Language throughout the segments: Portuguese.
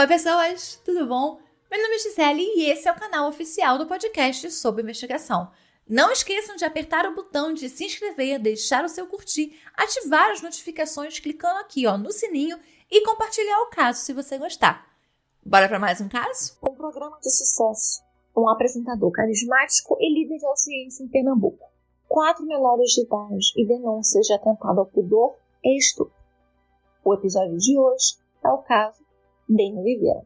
Oi pessoas, tudo bom? Meu nome é Gisele e esse é o canal oficial do podcast sobre investigação. Não esqueçam de apertar o botão de se inscrever, deixar o seu curtir, ativar as notificações clicando aqui no sininho e compartilhar o caso se você gostar. Bora para mais um caso? Um programa de sucesso, um apresentador carismático e líder de audiência em Pernambuco. 4 menores de idade e denúncias de atentado ao pudor e estupro. O episódio de hoje é o caso Deni Oliveira.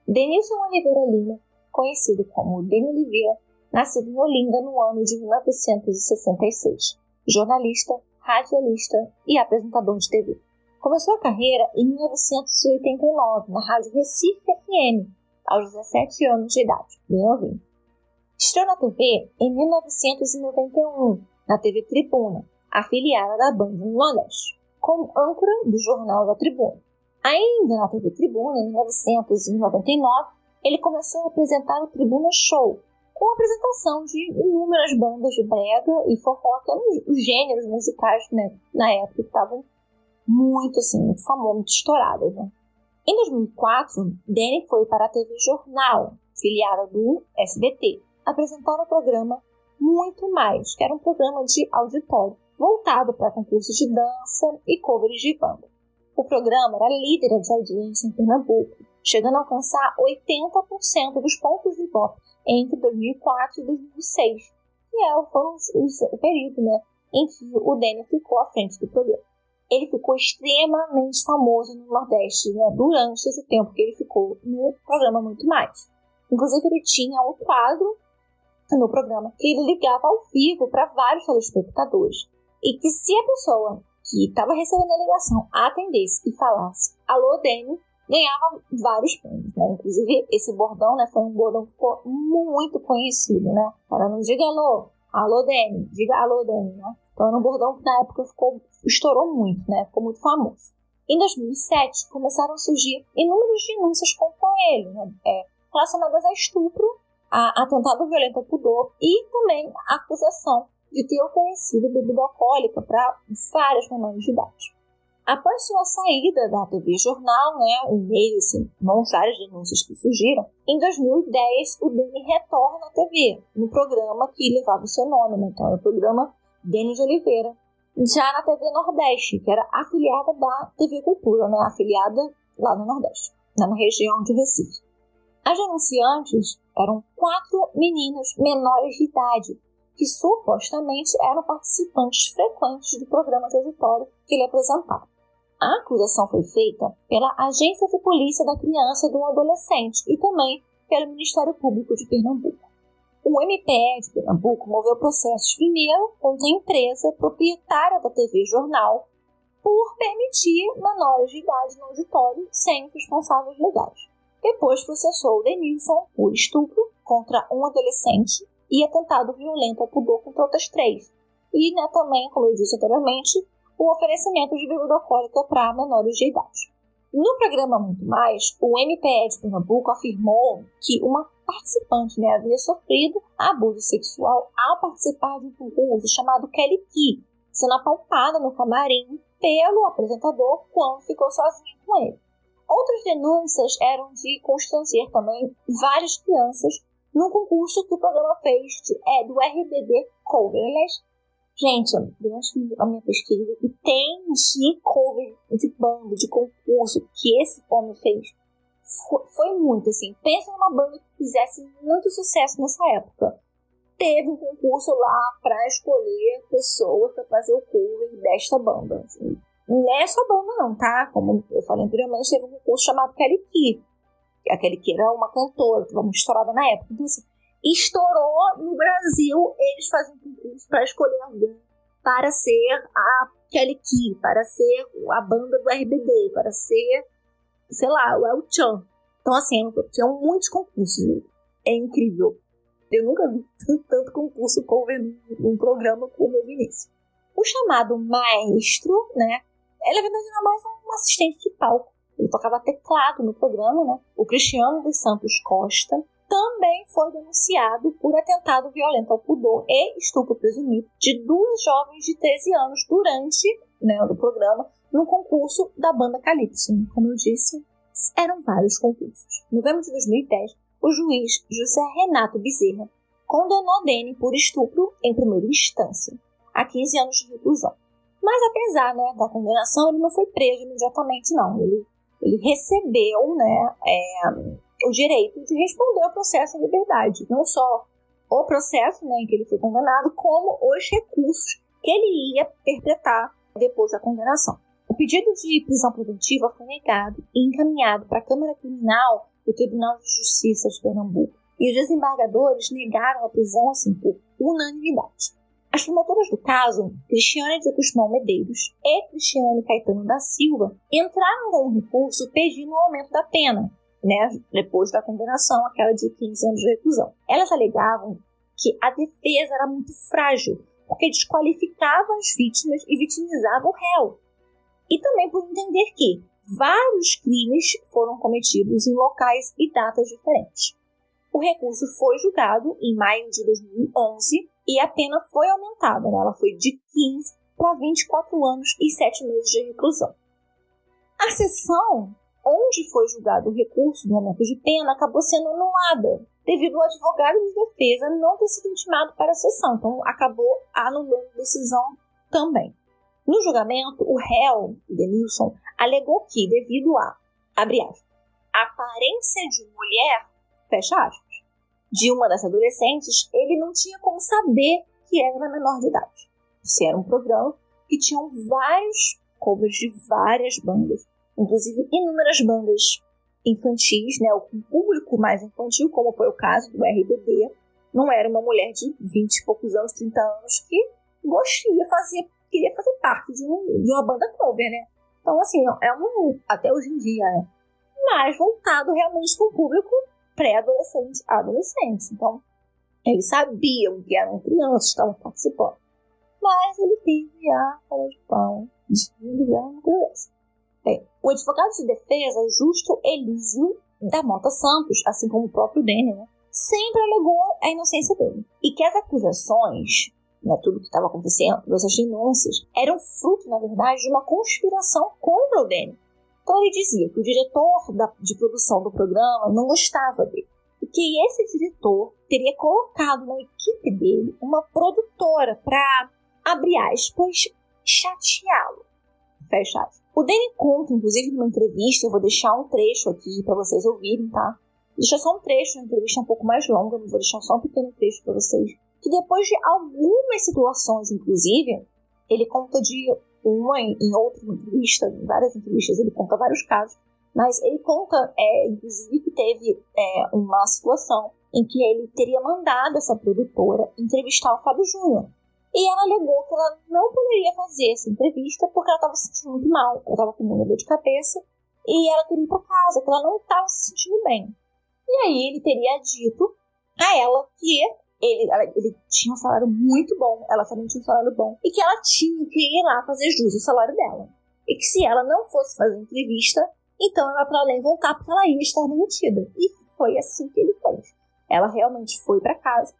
Denilson Oliveira Lima, conhecido como Deni Oliveira, nascido em Olinda no ano de 1966, jornalista, radialista e apresentador de TV. Começou a carreira em 1989 na Rádio Recife FM, aos 17 anos de idade, bem novinho. Estreou na TV em 1991, na TV Tribuna, afiliada da Band no Nordeste, como âncora do Jornal da Tribuna. Ainda na TV Tribuna, em 1999, ele começou a apresentar o Tribuna Show, com a apresentação de inúmeras bandas de brega e forró, que eram os gêneros musicais, né, na época, que estavam muito famosos, muito estourados. Né? Em 2004, Deni foi para a TV Jornal, filiada do SBT, apresentar o programa Muito Mais, que era um programa de auditório, voltado para concursos de dança e covers de banda. O programa era líder de audiência em Pernambuco, chegando a alcançar 80% dos pontos de Ibope entre 2004 e 2006, que foi o período, né, em que o Deni ficou à frente do programa. Ele ficou extremamente famoso no Nordeste, né, durante esse tempo que ele ficou no programa Muito Mais. Inclusive, ele tinha um quadro no programa que ele ligava ao vivo para vários telespectadores. E que se a pessoa que estava recebendo a ligação atendesse e falasse "Alô, Deni", ganhava vários prêmios, né? Inclusive, esse bordão, né, foi um bordão que ficou muito conhecido, né? Para não diga alô, Deni, diga alô, Deni, né? Então, era um bordão que na época estourou muito, né? Ficou muito famoso. Em 2007, começaram a surgir inúmeras denúncias contra ele, né? Relacionadas a estupro, a atentado violento ao pudor e também a acusação de ter oferecido bebida alcoólica para várias menores de idade. Após sua saída da TV Jornal, né, em meio a várias denúncias que surgiram, em 2010 o Deni retorna à TV, no programa que levava o seu nome, né? Então era o programa Deni de Oliveira, já na TV Nordeste, que era afiliada da TV Cultura, né, afiliada lá no Nordeste, na região de Recife. As denunciantes eram 4 meninas menores de idade, que supostamente eram participantes frequentes do programa de auditório que ele apresentava. A acusação foi feita pela Agência de Polícia da Criança e do Adolescente e também pelo Ministério Público de Pernambuco. O MPE de Pernambuco moveu processos primeiro contra a empresa proprietária da TV Jornal por permitir menores de idade no auditório sem responsáveis legais. Depois processou o Denilson por estupro contra um adolescente e atentado violento ao pudor contra outras 3. E, né, também, como eu disse anteriormente, o oferecimento de bebida alcoólica para menores de idade. No programa Muito Mais, o MPE de Pernambuco afirmou que uma participante, né, havia sofrido abuso sexual ao participar de um concurso chamado Kelly Key, sendo apalpada no camarim pelo apresentador quando ficou sozinho com ele. Outras denúncias eram de constranger também várias crianças num concurso que o programa fez do RBD Cover. Aliás, gente, durante a minha pesquisa, o que tem de cover, de banda, de concurso que esse homem fez, foi muito, pensa numa banda que fizesse muito sucesso nessa época. Teve um concurso lá para escolher pessoas para fazer o cover desta banda. Não é só banda não, tá? Como eu falei anteriormente, teve um concurso chamado Kelly Key. A Kelly Key era uma cantora, muito estourada na época. Então, estourou no Brasil, eles faziam um concurso para escolher alguém para ser a Kelly Key, para ser a banda do RBD, para ser, sei lá, o El Chan. Então, tinham muitos concursos. É incrível. Eu nunca vi tanto concurso cover num programa como eu vi nisso. O chamado maestro, né? Ele, na verdade, era mais um assistente de palco. Ele tocava teclado no programa, né? O Cristiano dos Santos Costa também foi denunciado por atentado violento ao pudor e estupro presumido de 2 jovens de 13 anos durante, né, o programa, no concurso da banda Calypso. Como eu disse, eram vários concursos. Em novembro de 2010, o juiz José Renato Bezerra condenou Dene por estupro em primeira instância, a 15 anos de reclusão. Mas apesar, da condenação, ele não foi preso imediatamente, não. Ele recebeu, o direito de responder ao processo em liberdade. Não só o processo, em que ele foi condenado, como os recursos que ele ia perpetrar depois da condenação. O pedido de prisão preventiva foi negado e encaminhado para a Câmara Criminal do Tribunal de Justiça de Pernambuco. E os desembargadores negaram a prisão, assim, por unanimidade. As promotoras do caso, Cristiane de Guzmão Medeiros e Cristiane Caetano da Silva, entraram com um recurso pedindo o aumento da pena, depois da condenação, aquela de 15 anos de reclusão. Elas alegavam que a defesa era muito frágil, porque desqualificava as vítimas e vitimizava o réu. E também por entender que vários crimes foram cometidos em locais e datas diferentes. O recurso foi julgado em maio de 2011 e a pena foi aumentada. Ela foi de 15 para 24 anos e 7 meses de reclusão. A sessão onde foi julgado o recurso do aumento de pena acabou sendo anulada, devido ao advogado de defesa não ter sido intimado para a sessão. Então, acabou anulando a decisão também. No julgamento, o réu, Denilson, alegou que, devido a, abre aspas, aparência de mulher, fecha aspas, de uma das adolescentes, ele não tinha como saber que era menor de idade. Isso era um programa que tinham vários covers de várias bandas, inclusive inúmeras bandas infantis, o público mais infantil, como foi o caso do RBD, não era uma mulher de 20 e poucos anos, 30 anos, que queria fazer parte de uma banda cover, Então, assim, até hoje em dia, mas voltado realmente para o público pré-adolescente, adolescente. Então, eles sabiam que eram crianças que estavam participando. Mas ele teve a cara de pau de ligar uma coisa dessa. Bem, o advogado de defesa, Justo Elísio da Mota Santos, assim como o próprio Dene, sempre alegou a inocência dele. E que as acusações, tudo que estava acontecendo, essas denúncias, eram fruto, na verdade, de uma conspiração contra o Dene. Então ele dizia que o diretor de produção do programa não gostava dele. E que esse diretor teria colocado na equipe dele uma produtora para, abre aspas, chateá-lo. Fecha aspas. O Dene conta, inclusive, numa entrevista, eu vou deixar um trecho aqui para vocês ouvirem, tá? Deixa só um trecho, uma entrevista um pouco mais longa, não vou deixar só um pequeno trecho para vocês. Que depois de algumas situações, inclusive, ele conta de uma em outra entrevista, em várias entrevistas, ele conta vários casos, mas ele conta, inclusive, que teve uma situação em que ele teria mandado essa produtora entrevistar o Fábio Júnior. E ela alegou que ela não poderia fazer essa entrevista porque ela estava se sentindo muito mal, ela estava com muita dor de cabeça e ela queria ir para casa, que ela não estava se sentindo bem. E aí ele teria dito a ela que ele tinha um salário muito bom, ela também tinha um salário bom, e que ela tinha que ir lá fazer jus ao salário dela. E que se ela não fosse fazer entrevista, então ela para além voltar porque ela ia estar demitida. E foi assim que ele fez. Ela realmente foi para casa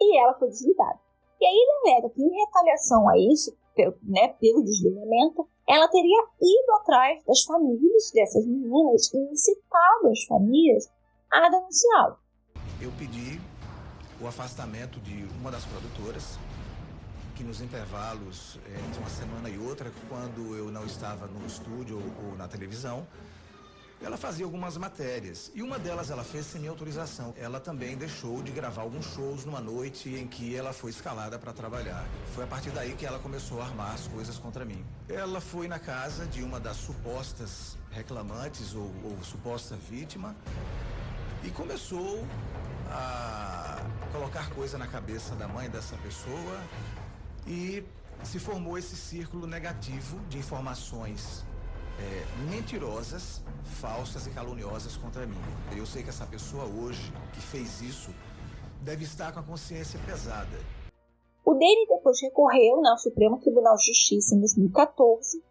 e ela foi desligada. E aí ele alega que em retaliação a isso, pelo desligamento, ela teria ido atrás das famílias dessas meninas e incitado as famílias a denunciá-lo. Eu pedi o afastamento de uma das produtoras, que nos intervalos entre uma semana e outra, quando eu não estava no estúdio ou na televisão, ela fazia algumas matérias. E uma delas ela fez sem minha autorização. Ela também deixou de gravar alguns shows numa noite em que ela foi escalada para trabalhar. Foi a partir daí que ela começou a armar as coisas contra mim. Ela foi na casa de uma das supostas reclamantes ou suposta vítima e começou a colocar coisa na cabeça da mãe dessa pessoa e se formou esse círculo negativo de informações mentirosas, falsas e caluniosas contra mim. Eu sei que essa pessoa hoje que fez isso deve estar com a consciência pesada. O Dene depois recorreu ao Supremo Tribunal de Justiça em 2014,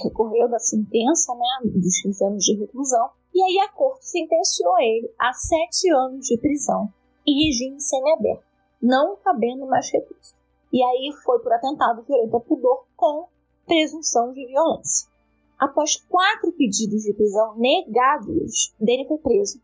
recorreu da sentença, dos 15 anos de reclusão, e aí a corte sentenciou ele a 7 anos de prisão em regime semiaberto, não cabendo mais recurso. E aí foi por atentado violento ao pudor com presunção de violência. Após 4 pedidos de prisão negados, Danny foi preso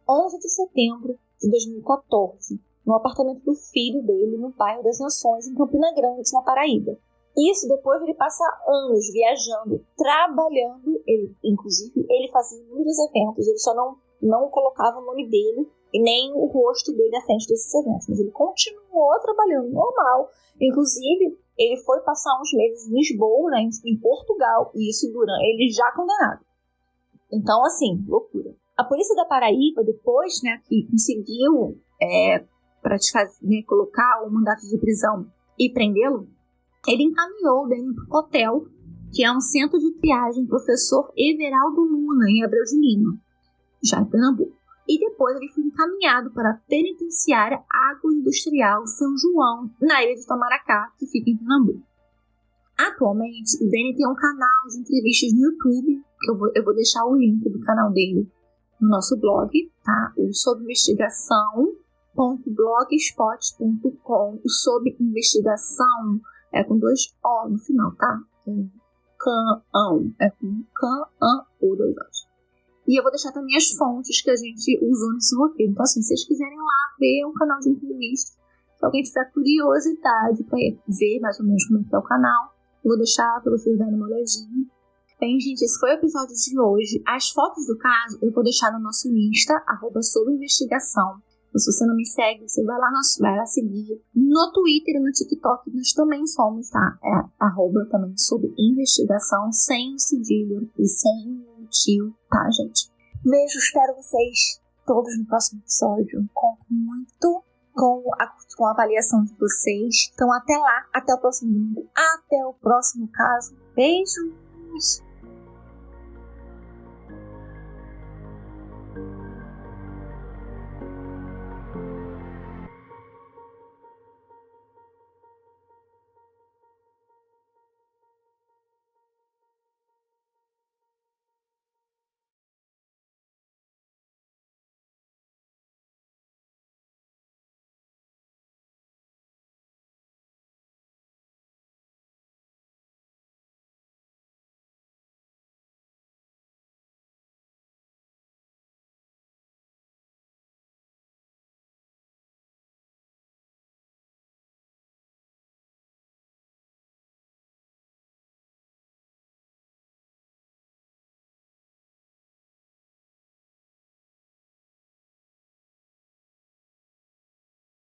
11 de setembro de 2014, no apartamento do filho dele, no bairro das Nações, em Campina Grande, na Paraíba. Isso depois de ele passar anos viajando, trabalhando. Inclusive, ele fazia inúmeros eventos, ele só não colocava o nome dele e nem o rosto dele à frente desses eventos, mas ele continuou trabalhando normal. Inclusive, ele foi passar uns meses em Lisboa, né, em Portugal, e isso durante ele já condenado. Então, assim, loucura. A polícia da Paraíba, depois, né, que conseguiu colocar o mandato de prisão e prendê-lo, ele encaminhou o Danny para o hotel, que é um centro de triagem Professor Everaldo Luna, em Abreu de Lima, já em Pernambuco. E depois ele foi encaminhado para a penitenciária agroindustrial São João, na ilha de Itamaracá, que fica em Pernambuco. Atualmente, o Danny tem um canal de entrevistas no YouTube, que eu vou deixar o link do canal dele no nosso blog, tá? O Sob Investigação.blogspot.com. O Sob Investigação é com 2 O no final, tá? É com cão ou 2 Os. E eu vou deixar também as fontes que a gente usou nesse roteiro. Então, assim, se vocês quiserem lá ver um canal de entrevista, se alguém tiver curiosidade para ver mais ou menos como é que é o canal, eu vou deixar para vocês darem uma olhadinha. Bem, gente, esse foi o episódio de hoje. As fotos do caso eu vou deixar no nosso Insta, @sobrinvestigação. Se você não me segue, você vai lá seguir. No Twitter e no TikTok nós também somos, tá? Também sobre investigação, sem cedilha e sem tio, tá, gente? Beijo, espero vocês todos no próximo episódio. Conto muito com a avaliação de vocês. Então até lá, até o próximo domingo, até o próximo caso. Beijos!